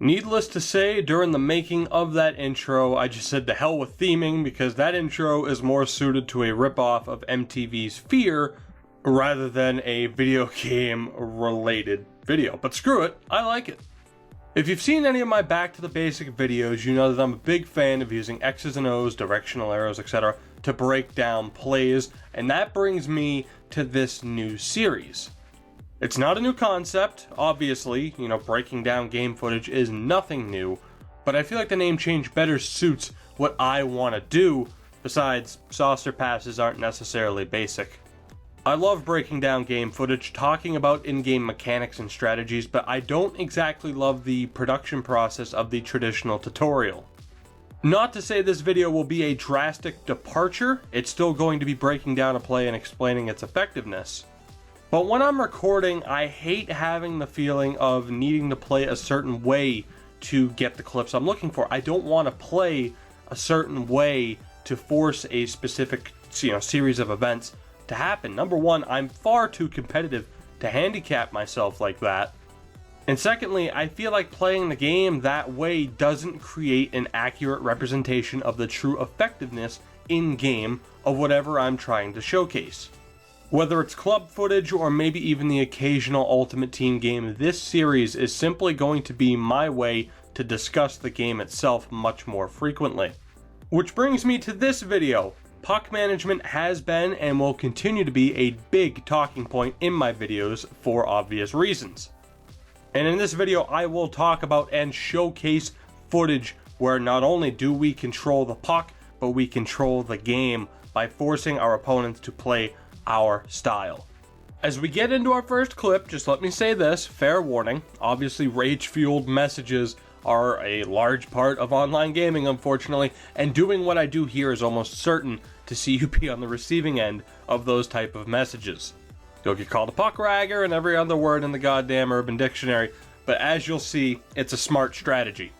Needless to say, during the making of that intro, I just said to hell with theming because that intro is more suited to a ripoff of MTV's Fear rather than a video game related video. But screw it, I like it. If you've seen any of my Back to the Basic videos, you know that I'm a big fan of using X's and O's, directional arrows, etc. to break down plays, and that brings me to this new series. It's not a new concept, obviously, breaking down game footage is nothing new, but I feel like the name change better suits what I want to do, besides saucer passes aren't necessarily basic. I love breaking down game footage, talking about in-game mechanics and strategies, but I don't exactly love the production process of the traditional tutorial. Not to say this video will be a drastic departure, it's still going to be breaking down a play and explaining its effectiveness. But when I'm recording, I hate having the feeling of needing to play a certain way to get the clips I'm looking for. I don't want to play a certain way to force a specific, series of events to happen. Number one, I'm far too competitive to handicap myself like that. And secondly, I feel like playing the game that way doesn't create an accurate representation of the true effectiveness in-game of whatever I'm trying to showcase. Whether it's club footage or maybe even the occasional Ultimate Team game, this series is simply going to be my way to discuss the game itself much more frequently. Which brings me to this video. Puck management has been and will continue to be a big talking point in my videos for obvious reasons. And in this video, I will talk about and showcase footage where not only do we control the puck, but we control the game by forcing our opponents to play our style. As we get into our first clip, just let me say this, fair warning, obviously rage-fueled messages are a large part of online gaming, unfortunately, and doing what I do here is almost certain to see you be on the receiving end of those type of messages. You'll get called a puck ragger and every other word in the goddamn Urban Dictionary, but as you'll see, it's a smart strategy.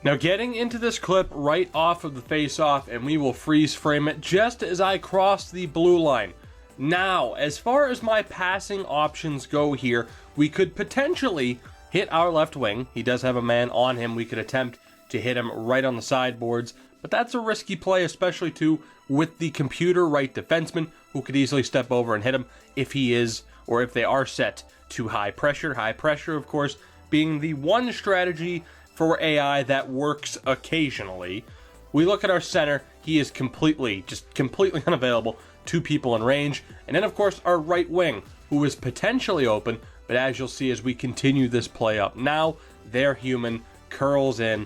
Now getting into this clip right off of the face-off, and we will freeze frame it just as I cross the blue line. Now, as far as my passing options go here, we could potentially hit our left wing. He does have a man on him. We could attempt to hit him right on the sideboards, but that's a risky play, especially too with the computer right defenseman who could easily step over and hit him if he is, or if they are set to high pressure. High pressure, of course, being the one strategy for AI that works occasionally. We look at our center. He is completely unavailable. Two people in range, and then of course our right wing, who is potentially open, but as you'll see as we continue this play up now, their human curls in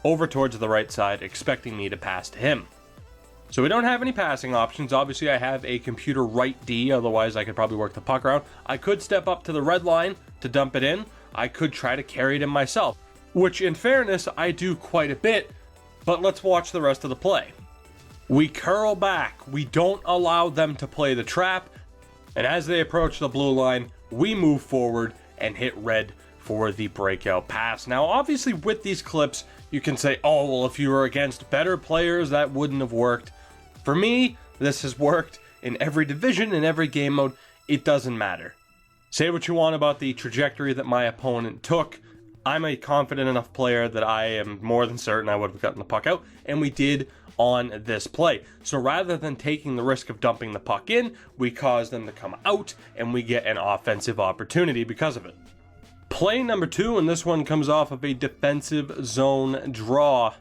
over towards the right side, expecting me to pass to him. So we don't have any passing options. Obviously I have a computer right D, otherwise I could probably work the puck around. I could step up to the red line to dump it in. I could try to carry it in myself, which in fairness I do quite a bit, but let's watch the rest of the play. We curl back, we don't allow them to play the trap, and as they approach the blue line, we move forward and hit red for the breakout pass. Now obviously with these clips, you can say, oh well, if you were against better players, that wouldn't have worked. For me, this has worked in every division, in every game mode, it doesn't matter. Say what you want about the trajectory that my opponent took, I'm a confident enough player that I am more than certain I would have gotten the puck out, and we did on this play. So rather than taking the risk of dumping the puck in, we cause them to come out, and we get an offensive opportunity because of it. Play number 2, and this one comes off of a defensive zone draw.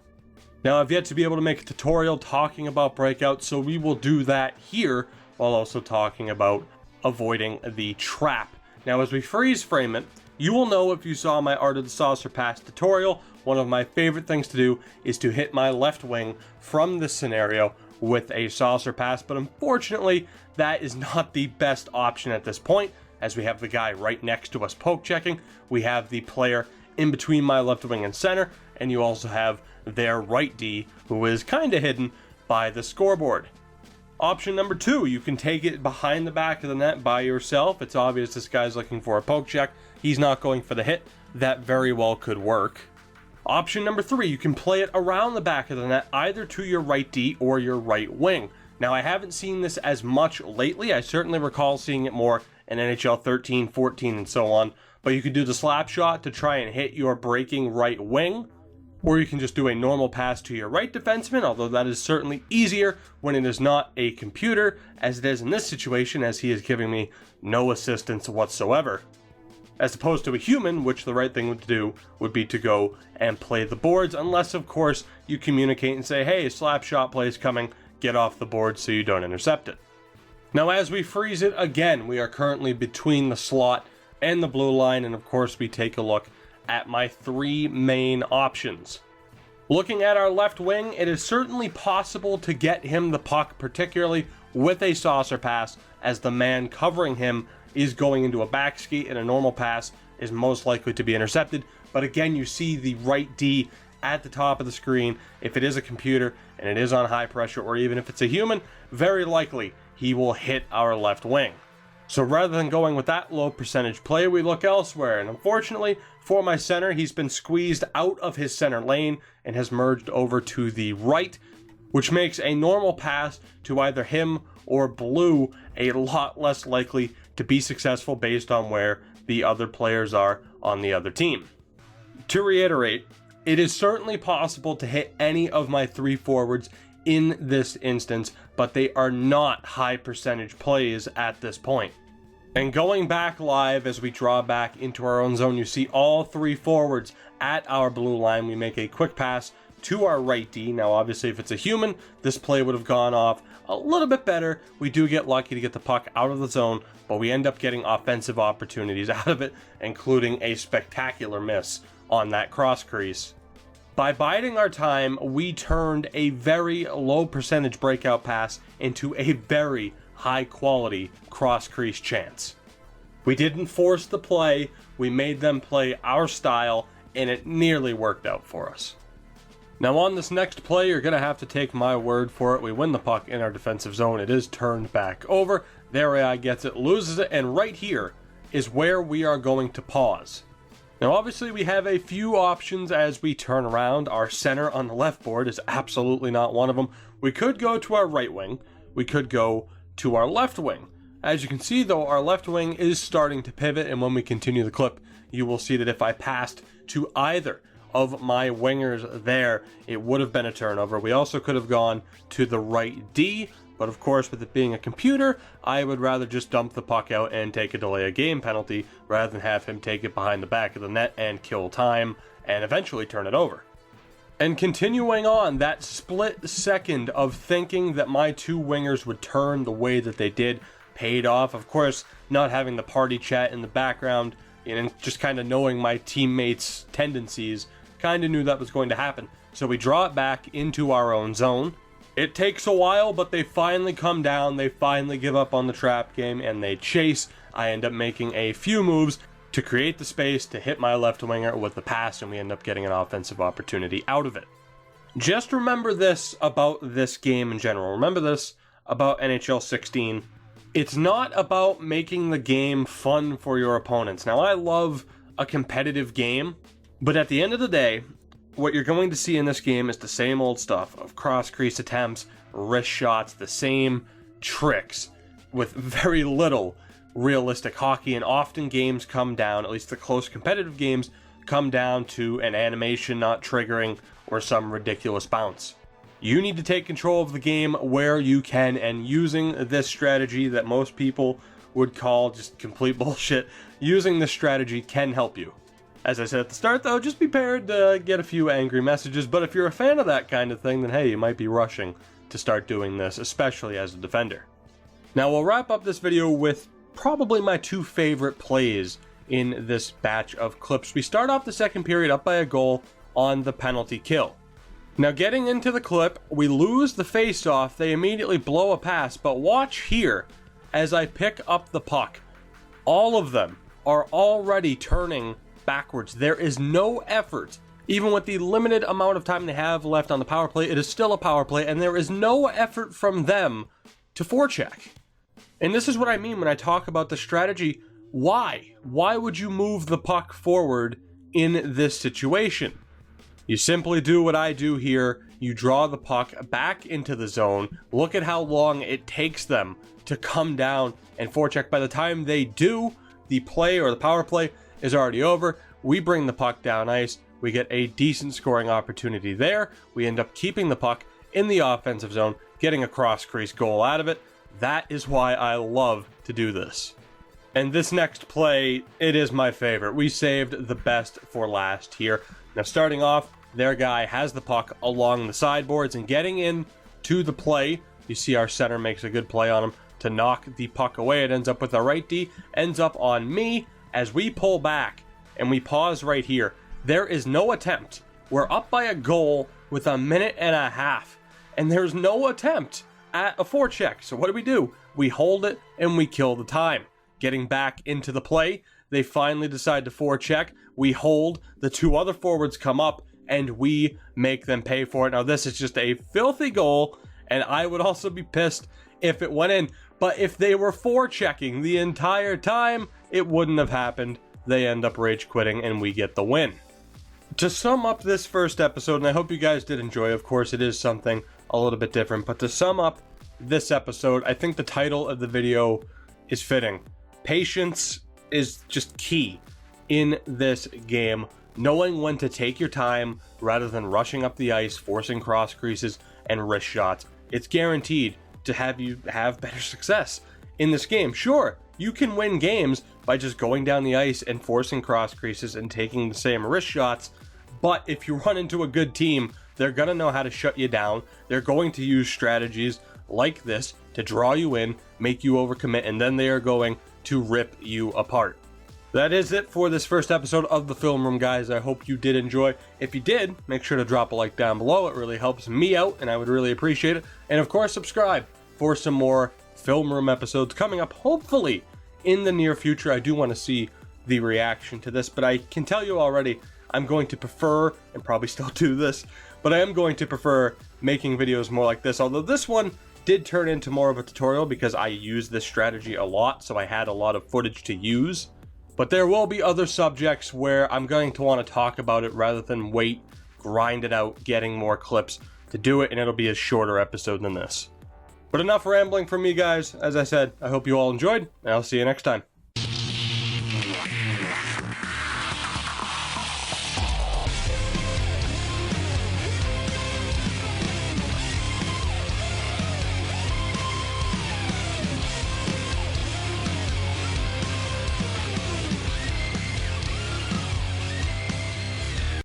Now I've yet to be able to make a tutorial talking about breakouts, so we will do that here, while also talking about avoiding the trap. Now as we freeze frame it, you will know if you saw my Art of the Saucer Pass tutorial, one of my favorite things to do is to hit my left wing from this scenario with a saucer pass, but unfortunately that is not the best option at this point, as we have the guy right next to us poke checking, we have the player in between my left wing and center, and you also have their right D, who is kind of hidden by the scoreboard. Option number 2, you can take it behind the back of the net by yourself. It's obvious this guy's looking for a poke check. He's not going for the hit. That very well could work. Option number 3, you can play it around the back of the net, either to your right D or your right wing. Now, I haven't seen this as much lately. I certainly recall seeing it more in NHL 13, 14, and so on. But you can do the slap shot to try and hit your breaking right wing, or you can just do a normal pass to your right defenseman, although that is certainly easier when it is not a computer, as it is in this situation, as he is giving me no assistance whatsoever. As opposed to a human, which the right thing to do would be to go and play the boards, unless of course you communicate and say, hey, slap shot play is coming, get off the board so you don't intercept it. Now as we freeze it again, we are currently between the slot and the blue line, and of course we take a look at my three main options. Looking at our left wing, it is certainly possible to get him the puck, particularly with a saucer pass, as the man covering him is going into a back skate, and a normal pass is most likely to be intercepted. But again, you see the right D at the top of the screen. If it is a computer and it is on high pressure, or even if it's a human, very likely he will hit our left wing. So rather than going with that low percentage play, we look elsewhere. And unfortunately for my center, he's been squeezed out of his center lane and has merged over to the right, which makes a normal pass to either him or blue a lot less likely to be successful based on where the other players are on the other team. To reiterate, it is certainly possible to hit any of my three forwards in this instance, but they are not high percentage plays at this point. And going back live as we draw back into our own zone, you see all three forwards at our blue line. We make a quick pass to our right D. Now obviously if it's a human, this play would have gone off a little bit better. We do get lucky to get the puck out of the zone, but we end up getting offensive opportunities out of it, including a spectacular miss on that cross crease. By biding our time, we turned a very low percentage breakout pass into a very high quality cross crease chance. We didn't force the play, we made them play our style, and it nearly worked out for us. Now on this next play, you're going to have to take my word for it. We win the puck in our defensive zone. It is turned back over. Their AI gets it, loses it, and right here is where we are going to pause. Now obviously we have a few options as we turn around. Our center on the left board is absolutely not one of them. We could go to our right wing. We could go to our left wing. As you can see though, our left wing is starting to pivot, and when we continue the clip, you will see that if I passed to either of my wingers there, it would have been a turnover. We also could have gone to the right D, but of course with it being a computer, I would rather just dump the puck out and take a delay of game penalty rather than have him take it behind the back of the net and kill time and eventually turn it over. And continuing on, that split second of thinking that my two wingers would turn the way that they did paid off. Of course, not having the party chat in the background and just kind of knowing my teammates' tendencies, kind of knew that was going to happen. So we draw it back into our own zone. It takes a while, but they finally come down, they finally give up on the trap game, and they chase. I end up making a few moves to create the space to hit my left winger with the pass, and we end up getting an offensive opportunity out of it. Just remember this about this game in general. Remember this about NHL 16. It's not about making the game fun for your opponents. Now, I love a competitive game, but at the end of the day, what you're going to see in this game is the same old stuff of cross-crease attempts, wrist shots, the same tricks with very little realistic hockey, and often games come down, at least the close competitive games, come down to an animation not triggering or some ridiculous bounce. You need to take control of the game where you can, and using this strategy that most people would call just complete bullshit, using this strategy can help you. As I said at the start though, just be prepared to get a few angry messages, but if you're a fan of that kind of thing, then hey, you might be rushing to start doing this, especially as a defender. Now we'll wrap up this video with probably my two favorite plays in this batch of clips. We start off the second period up by a goal on the penalty kill. Now getting into the clip, we lose the face-off, they immediately blow a pass, but watch here as I pick up the puck. All of them are already turning backwards. There is no effort. Even with the limited amount of time they have left on the power play, it is still a power play, and there is no effort from them to forecheck. And this is what I mean when I talk about the strategy. Why? Why would you move the puck forward in this situation? You simply do what I do here. You draw the puck back into the zone. Look at how long it takes them to come down and forecheck. By the time they do, the play or the power play is already over. We bring the puck down ice. We get a decent scoring opportunity there. We end up keeping the puck in the offensive zone, getting a cross-crease goal out of it. That is why I love to do this. And this next play, it is my favorite. We saved the best for last here. Now starting off, their guy has the puck along the sideboards and getting in to the play. You see our center makes a good play on him to knock the puck away. It ends up with the right D, ends up on me as we pull back and we pause right here. There is no attempt. We're up by a goal with 1.5 minutes and there's no attempt at a forecheck. So what do? We hold it and we kill the time. Getting back into the play, they finally decide to forecheck. We hold, the 2 other forwards come up and we make them pay for it. Now this is just a filthy goal, and I would also be pissed if it went in. But if they were forechecking the entire time, it wouldn't have happened. They end up rage quitting and we get the win. To sum up this first episode, and I hope you guys did enjoy, of course it is something a little bit different, but to sum up this episode, I think the title of the video is fitting. Patience is just key in this game. Knowing when to take your time rather than rushing up the ice, forcing cross creases and wrist shots. It's guaranteed to have you have better success in this game. Sure, you can win games by just going down the ice and forcing cross creases and taking the same wrist shots, but if you run into a good team, they're going to know how to shut you down. They're going to use strategies like this to draw you in, make you overcommit, and then they are going to rip you apart. That is it for this first episode of the Film Room, guys. I hope you did enjoy. If you did, make sure to drop a like down below. It really helps me out, and I would really appreciate it. And of course, subscribe for some more Film Room episodes coming up, hopefully, in the near future. I do want to see the reaction to this, but I can tell you already, I'm going to prefer, and probably still do this, but I am going to prefer making videos more like this, although this one did turn into more of a tutorial because I use this strategy a lot, so I had a lot of footage to use. But there will be other subjects where I'm going to want to talk about it rather than wait, grind it out, getting more clips to do it, and it'll be a shorter episode than this. But enough rambling from me, guys. As I said, I hope you all enjoyed, and I'll see you next time.